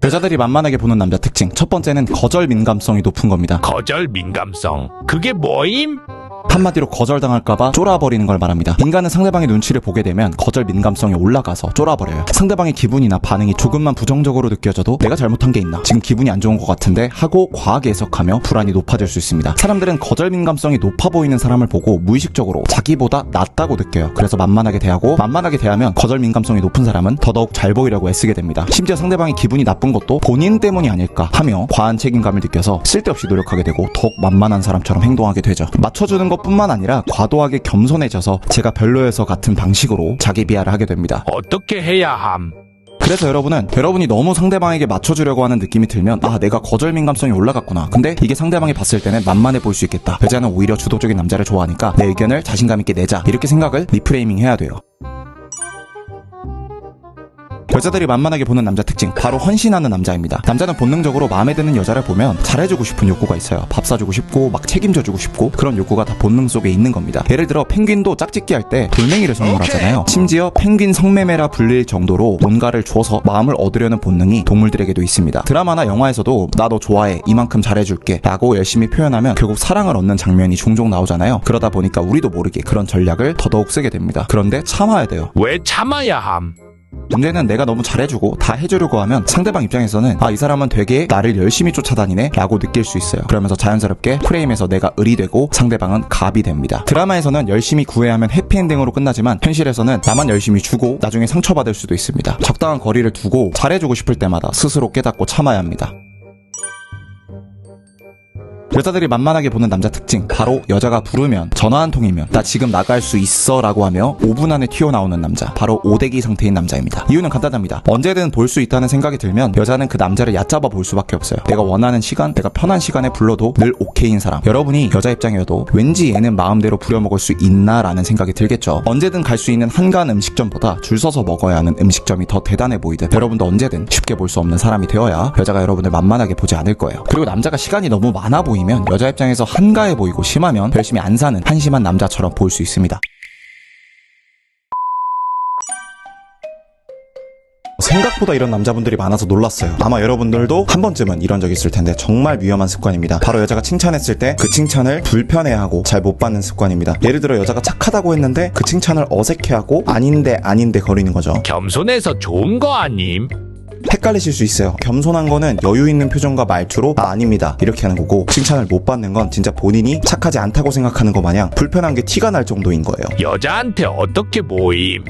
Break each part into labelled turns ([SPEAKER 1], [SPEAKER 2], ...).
[SPEAKER 1] 여자들이 만만하게 보는 남자 특징 첫 번째는 거절 민감성이 높은 겁니다.
[SPEAKER 2] 거절 민감성. 그게 뭐임?
[SPEAKER 1] 한마디로 거절당할까봐 쫄아버리는 걸 말합니다. 인간은 상대방의 눈치를 보게 되면 거절 민감성이 올라가서 쫄아버려요. 상대방의 기분이나 반응이 조금만 부정적으로 느껴져도 내가 잘못한 게 있나, 지금 기분이 안 좋은 것 같은데 하고 과하게 해석하며 불안이 높아질 수 있습니다. 사람들은 거절 민감성이 높아 보이는 사람을 보고 무의식적으로 자기보다 낫다고 느껴요. 그래서 만만하게 대하고, 만만하게 대하면 거절 민감성이 높은 사람은 더더욱 잘 보이려고 애쓰게 됩니다. 심지어 상대방의 기분이 나쁜 것도 본인 때문이 아닐까 하며 과한 책임감을 느껴서 쓸데없이 노력하게 되고 더욱 만만한 사람처럼 행동하게 되죠. 맞춰주는 것 뿐만 아니라 과도하게 겸손해져서 제가 별로여서 같은 방식으로 자기 비하를 하게 됩니다.
[SPEAKER 2] 어떻게 해야 함?
[SPEAKER 1] 그래서 여러분이 너무 상대방에게 맞춰주려고 하는 느낌이 들면, 아, 내가 거절 민감성이 올라갔구나. 근데 이게 상대방이 봤을 때는 만만해 보일 수 있겠다. 여자는 오히려 주도적인 남자를 좋아하니까 내 의견을 자신감 있게 내자. 이렇게 생각을 리프레이밍 해야 돼요. 여자들이 만만하게 보는 남자 특징, 바로 헌신하는 남자입니다. 남자는 본능적으로 마음에 드는 여자를 보면 잘해주고 싶은 욕구가 있어요. 밥 사주고 싶고 막 책임져주고 싶고, 그런 욕구가 다 본능 속에 있는 겁니다. 예를 들어 펭귄도 짝짓기 할 때 돌멩이를 선물하잖아요. 심지어 펭귄 성매매라 불릴 정도로 뭔가를 줘서 마음을 얻으려는 본능이 동물들에게도 있습니다. 드라마나 영화에서도 나 너 좋아해, 이만큼 잘해줄게 라고 열심히 표현하면 결국 사랑을 얻는 장면이 종종 나오잖아요. 그러다 보니까 우리도 모르게 그런 전략을 더더욱 쓰게 됩니다. 그런데 참아야 돼요.
[SPEAKER 2] 왜 참아야 함?
[SPEAKER 1] 문제는 내가 너무 잘해주고 다 해주려고 하면 상대방 입장에서는, 아, 이 사람은 되게 나를 열심히 쫓아다니네 라고 느낄 수 있어요. 그러면서 자연스럽게 프레임에서 내가 을이 되고 상대방은 갑이 됩니다. 드라마에서는 열심히 구애하면 해피엔딩으로 끝나지만 현실에서는 나만 열심히 주고 나중에 상처받을 수도 있습니다. 적당한 거리를 두고 잘해주고 싶을 때마다 스스로 깨닫고 참아야 합니다. 여자들이 만만하게 보는 남자 특징, 바로 여자가 부르면, 전화 한 통이면 나 지금 나갈 수 있어 라고 하며 5분 안에 튀어나오는 남자, 바로 오대기 상태인 남자입니다. 이유는 간단합니다. 언제든 볼 수 있다는 생각이 들면 여자는 그 남자를 얕잡아 볼 수밖에 없어요. 내가 원하는 시간, 내가 편한 시간에 불러도 늘 오케이인 사람. 여러분이 여자 입장이어도 왠지 얘는 마음대로 부려먹을 수 있나 라는 생각이 들겠죠. 언제든 갈 수 있는 한간 음식점보다 줄 서서 먹어야 하는 음식점이 더 대단해 보이듯 여러분도 언제든 쉽게 볼 수 없는 사람이 되어야 여자가 여러분을 만만하게 보지 않을 거예요. 그리고 남자가 시간이 너무 많아 보이면 여자 입장에서 한가해 보이고, 심하면 열심히 안 사는 한심한 남자처럼 보일 수 있습니다. 생각보다 이런 남자분들이 많아서 놀랐어요. 아마 여러분들도 한 번쯤은 이런 적 있을 텐데 정말 위험한 습관입니다. 바로 여자가 칭찬했을 때 그 칭찬을 불편해하고 잘 못 받는 습관입니다. 예를 들어 여자가 착하다고 했는데 그 칭찬을 어색해하고 아닌데 거리는 거죠.
[SPEAKER 2] 겸손해서 좋은 거 아님?
[SPEAKER 1] 헷갈리실 수 있어요. 겸손한 거는 여유 있는 표정과 말투로 아닙니다 이렇게 하는 거고, 칭찬을 못 받는 건 진짜 본인이 착하지 않다고 생각하는 거 마냥 불편한 게 티가 날 정도인 거예요.
[SPEAKER 2] 여자한테 어떻게 보임?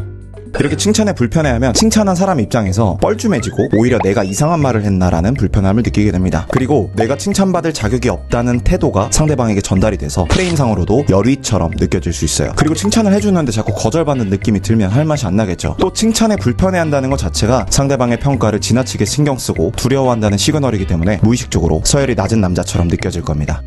[SPEAKER 1] 이렇게 칭찬에 불편해하면 칭찬한 사람 입장에서 뻘쭘해지고 오히려 내가 이상한 말을 했나라는 불편함을 느끼게 됩니다. 그리고 내가 칭찬받을 자격이 없다는 태도가 상대방에게 전달이 돼서 프레임상으로도 열의처럼 느껴질 수 있어요. 그리고 칭찬을 해주는데 자꾸 거절받는 느낌이 들면 할 맛이 안 나겠죠. 또 칭찬에 불편해한다는 것 자체가 상대방의 평가를 지나치게 신경쓰고 두려워한다는 시그널이기 때문에 무의식적으로 서열이 낮은 남자처럼 느껴질 겁니다.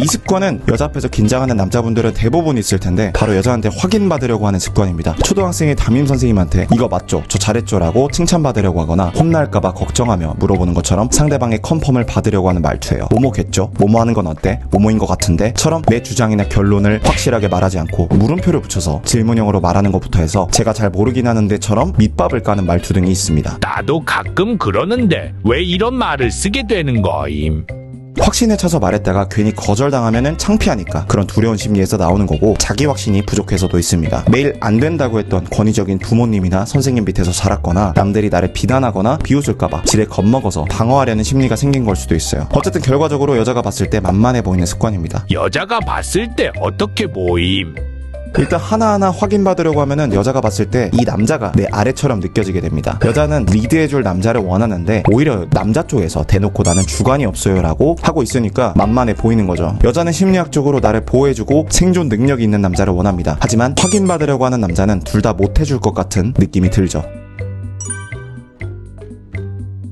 [SPEAKER 1] 이 습관은 여자 앞에서 긴장하는 남자분들은 대부분 있을 텐데 바로 여자한테 확인받으려고 하는 습관입니다. 초등학생이 담임 선생님한테 이거 맞죠? 저 잘했죠? 라고 칭찬받으려고 하거나 혼날까봐 걱정하며 물어보는 것처럼 상대방의 컨펌을 받으려고 하는 말투예요. 뭐뭐겠죠? 뭐뭐 하는 건 어때? 뭐뭐인 것 같은데? 처럼 내 주장이나 결론을 확실하게 말하지 않고 물음표를 붙여서 질문형으로 말하는 것부터 해서 제가 잘 모르긴 하는데 처럼 밑밥을 까는 말투 등이 있습니다.
[SPEAKER 2] 나도 가끔 그러는데 왜 이런 말을 쓰게 되는 거임?
[SPEAKER 1] 확신에 차서 말했다가 괜히 거절당하면은 창피하니까 그런 두려운 심리에서 나오는 거고, 자기 확신이 부족해서도 있습니다. 매일 안 된다고 했던 권위적인 부모님이나 선생님 밑에서 자랐거나 남들이 나를 비난하거나 비웃을까봐 지레 겁먹어서 방어하려는 심리가 생긴 걸 수도 있어요. 어쨌든 결과적으로 여자가 봤을 때 만만해 보이는 습관입니다.
[SPEAKER 2] 여자가 봤을 때 어떻게 보임?
[SPEAKER 1] 일단 하나하나 확인받으려고 하면은 여자가 봤을 때 이 남자가 내 아래처럼 느껴지게 됩니다. 여자는 리드해줄 남자를 원하는데 오히려 남자 쪽에서 대놓고 나는 주관이 없어요 라고 하고 있으니까 만만해 보이는 거죠. 여자는 심리학적으로 나를 보호해주고 생존 능력이 있는 남자를 원합니다. 하지만 확인받으려고 하는 남자는 둘 다 못해줄 것 같은 느낌이 들죠.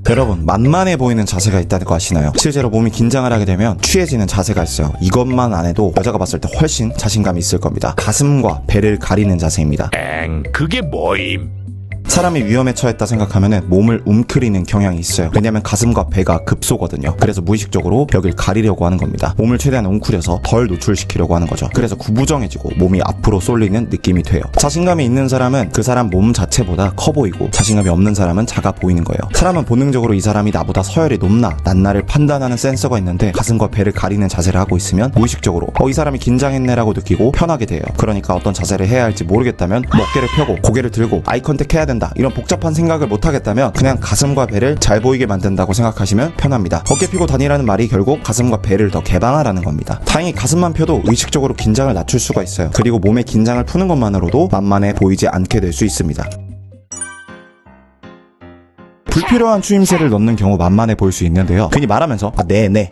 [SPEAKER 1] 여러분, 만만해 보이는 자세가 있다는 거 아시나요? 실제로 몸이 긴장을 하게 되면 취해지는 자세가 있어요. 이것만 안 해도 여자가 봤을 때 훨씬 자신감이 있을 겁니다. 가슴과 배를 가리는 자세입니다.
[SPEAKER 2] 그게 뭐임?
[SPEAKER 1] 사람이 위험에 처했다 생각하면은 몸을 움크리는 경향이 있어요. 왜냐면 가슴과 배가 급소거든요. 그래서 무의식적으로 여길 가리려고 하는 겁니다. 몸을 최대한 웅크려서 덜 노출시키려고 하는 거죠. 그래서 구부정해지고 몸이 앞으로 쏠리는 느낌이 돼요. 자신감이 있는 사람은 그 사람 몸 자체보다 커 보이고, 자신감이 없는 사람은 작아 보이는 거예요. 사람은 본능적으로 이 사람이 나보다 서열이 높나 낮나를 판단하는 센서가 있는데, 가슴과 배를 가리는 자세를 하고 있으면 무의식적으로 이 사람이 긴장했네라고 느끼고 편하게 돼요. 그러니까 어떤 자세를 해야 할지 모르겠다면 어깨를 펴고 고개를 들고 아이 컨택 해야 된다, 이런 복잡한 생각을 못 하겠다면 그냥 가슴과 배를 잘 보이게 만든다고 생각하시면 편합니다. 어깨 펴고 다니라는 말이 결국 가슴과 배를 더 개방하라는 겁니다. 다행히 가슴만 펴도 의식적으로 긴장을 낮출 수가 있어요. 그리고 몸의 긴장을 푸는 것만으로도 만만해 보이지 않게 될 수 있습니다. 불필요한 추임새를 넣는 경우 만만해 보일 수 있는데요. 괜히 말하면서 네,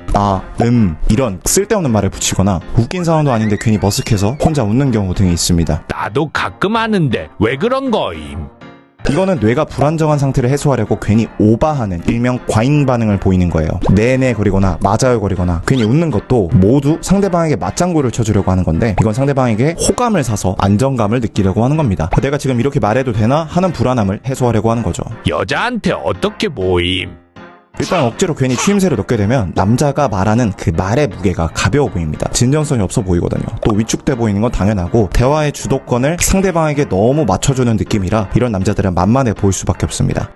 [SPEAKER 1] 이런 쓸데없는 말을 붙이거나 웃긴 상황도 아닌데 괜히 머쓱해서 혼자 웃는 경우 등이 있습니다.
[SPEAKER 2] 나도 가끔 하는데 왜 그런 거임?
[SPEAKER 1] 이거는 뇌가 불안정한 상태를 해소하려고 괜히 오바하는 일명 과잉 반응을 보이는 거예요. 네네 거리거나 맞아요 거리거나 괜히 웃는 것도 모두 상대방에게 맞장구를 쳐주려고 하는 건데, 이건 상대방에게 호감을 사서 안정감을 느끼려고 하는 겁니다. 내가 지금 이렇게 말해도 되나 하는 불안함을 해소하려고 하는 거죠.
[SPEAKER 2] 여자한테 어떻게 보임?
[SPEAKER 1] 일단 억지로 괜히 추임새를 넣게 되면 남자가 말하는 그 말의 무게가 가벼워 보입니다. 진정성이 없어 보이거든요. 또 위축돼 보이는 건 당연하고, 대화의 주도권을 상대방에게 너무 맞춰주는 느낌이라 이런 남자들은 만만해 보일 수밖에 없습니다.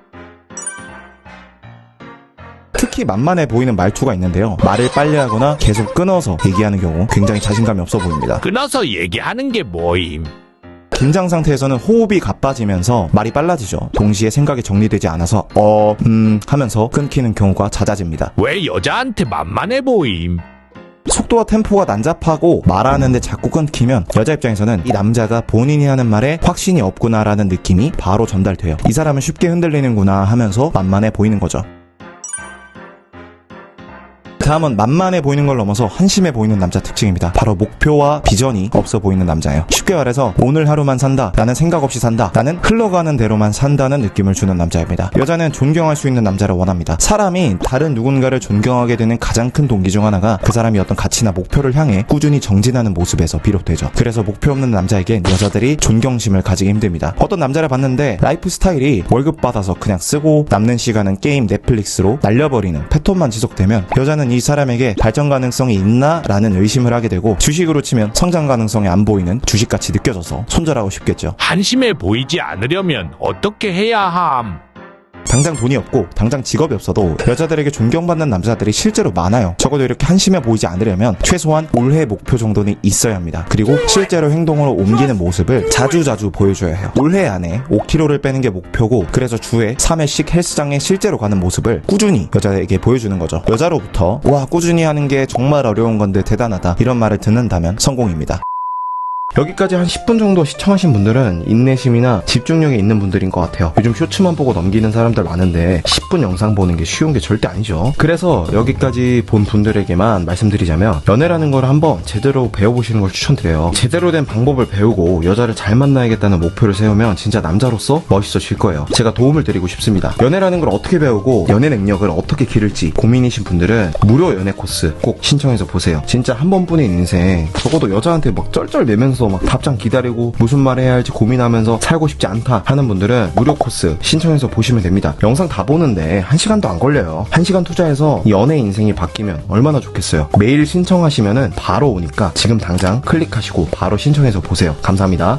[SPEAKER 1] 특히 만만해 보이는 말투가 있는데요. 말을 빨리 하거나 계속 끊어서 얘기하는 경우 굉장히 자신감이 없어 보입니다.
[SPEAKER 2] 끊어서 얘기하는 게 뭐임?
[SPEAKER 1] 긴장 상태에서는 호흡이 가빠지면서 말이 빨라지죠. 동시에 생각이 정리되지 않아서 하면서 끊기는 경우가 잦아집니다.
[SPEAKER 2] 왜 여자한테 만만해 보임?
[SPEAKER 1] 속도와 템포가 난잡하고 말하는데 자꾸 끊기면 여자 입장에서는 이 남자가 본인이 하는 말에 확신이 없구나라는 느낌이 바로 전달돼요. 이 사람은 쉽게 흔들리는구나 하면서 만만해 보이는 거죠. 다음은 만만해 보이는 걸 넘어서 한심해 보이는 남자 특징입니다. 바로 목표와 비전이 없어 보이는 남자예요. 쉽게 말해서 오늘 하루만 산다, 나는 생각 없이 산다, 나는 흘러가는 대로만 산다는 느낌을 주는 남자입니다. 여자는 존경할 수 있는 남자를 원합니다. 사람이 다른 누군가를 존경하게 되는 가장 큰 동기 중 하나가 그 사람이 어떤 가치나 목표를 향해 꾸준히 정진하는 모습에서 비롯되죠. 그래서 목표 없는 남자에겐 여자들이 존경심을 가지기 힘듭니다. 어떤 남자를 봤는데 라이프 스타일이 월급 받아서 그냥 쓰고 남는 시간은 게임, 넷플릭스로 날려버리는 패턴만 지속되면 여자는 이 사람에게 발전 가능성이 있나? 라는 의심을 하게 되고, 주식으로 치면 성장 가능성이 안 보이는 주식같이 느껴져서 손절하고 싶겠죠.
[SPEAKER 2] 한심해 보이지 않으려면 어떻게 해야 함?
[SPEAKER 1] 당장 돈이 없고 당장 직업이 없어도 여자들에게 존경받는 남자들이 실제로 많아요. 적어도 이렇게 한심해 보이지 않으려면 최소한 올해 목표 정도는 있어야 합니다. 그리고 실제로 행동으로 옮기는 모습을 자주자주 보여줘야 해요. 올해 안에 5kg를 빼는 게 목표고, 그래서 주에 3회씩 헬스장에 실제로 가는 모습을 꾸준히 여자에게 보여주는 거죠. 여자로부터 와, 꾸준히 하는 게 정말 어려운 건데 대단하다, 이런 말을 듣는다면 성공입니다. 여기까지 한 10분 정도 시청하신 분들은 인내심이나 집중력이 있는 분들인 것 같아요. 요즘 쇼츠만 보고 넘기는 사람들 많은데 10분 영상 보는 게 쉬운 게 절대 아니죠. 그래서 여기까지 본 분들에게만 말씀드리자면, 연애라는 걸 한번 제대로 배워보시는 걸 추천드려요. 제대로 된 방법을 배우고 여자를 잘 만나야겠다는 목표를 세우면 진짜 남자로서 멋있어질 거예요. 제가 도움을 드리고 싶습니다. 연애라는 걸 어떻게 배우고 연애 능력을 어떻게 기를지 고민이신 분들은 무료 연애 코스 꼭 신청해서 보세요. 진짜 한 번뿐인 인생, 적어도 여자한테 막 쩔쩔매면서 막 답장 기다리고 무슨 말 해야 할지 고민하면서 살고 싶지 않다 하는 분들은 무료 코스 신청해서 보시면 됩니다. 영상 다 보는데 1시간도 안 걸려요. 1시간 투자해서 연애 인생이 바뀌면 얼마나 좋겠어요. 메일 신청하시면은 바로 오니까 지금 당장 클릭하시고 바로 신청해서 보세요. 감사합니다.